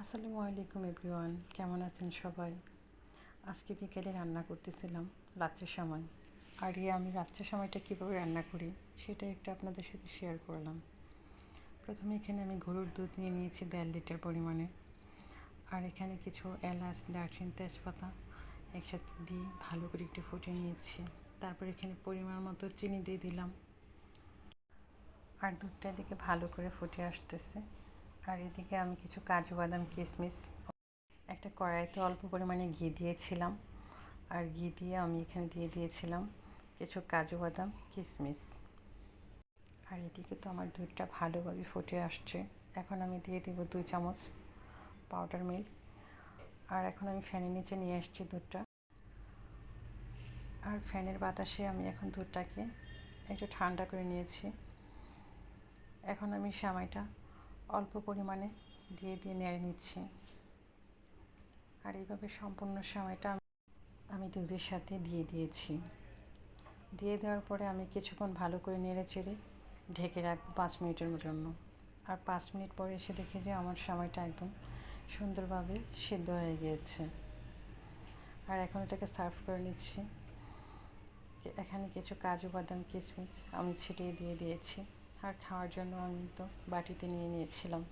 আসসালামু আলাইকুম এভরিওয়ান, কেমন আছেন সবাই? আজকে বিকেলে রান্না করতেছিলাম রাত্রের সময়। আর আমি রাত্রের সময়টা কীভাবে রান্না করি সেটা একটু আপনাদের সাথে শেয়ার করলাম। প্রথমে এখানে আমি গরুর দুধ নিয়ে নিয়েছি 1.5 লিটার পরিমাণে। আর এখানে কিছু এলাচ, দারচিনি, তেজপাতা একসাথে দিয়ে ভালো করে একটু ফুটিয়ে নিয়েছি। তারপর এখানে পরিমাণ মতো চিনি দিয়ে দিলাম। আর দুধটা এদিকে ভালো করে ফুটে আসতেছে। আর এদিকে আমি কিছু কাজু বাদাম, কিশমিশ একটা কড়াইতে অল্প পরিমাণে ঘি দিয়েছিলাম। আর ঘি দিয়ে আমি এখানে দিয়ে দিয়েছিলাম কিছু কাজু বাদাম, কিশমিশ। আর এদিকে তো আমার দুধটা ভালোভাবে ফুটে আসছে। এখন আমি দিয়ে দেব 2 চামচ পাউডার মিল্ক। আর এখন আমি ফ্যানের নিচে নিয়ে আসছি দুধটা। আর ফ্যানের বাতাসে আমি এখন দুধটাকে একটু ঠান্ডা করে নিয়েছি। এখন আমি সেমাইটা অল্প পরিমাণে দিয়ে নেড়ে নিচ্ছি। আর এইভাবে সম্পূর্ণ সেমাইটা আমি দুধের সাথে দিয়ে দিয়েছি। দিয়ে দেওয়ার পরে আমি কিছুক্ষণ ভালো করে নেড়ে চেড়ে ঢেকে রাখবো 5 মিনিটের জন্য। আর 5 মিনিট পরে এসে দেখি যে আমার সেমাইটা একদম সুন্দরভাবে সিদ্ধ হয়ে গিয়েছে। আর এখন এটাকে সার্ভ করে নিচ্ছি। এখানে কিছু কাজু বাদাম, কিশমিশ আমি ছিটিয়ে দিয়ে দিয়েছি। আর খাওয়ার জন্য আমি তো বাটিতে নিয়ে নিয়েছিলাম।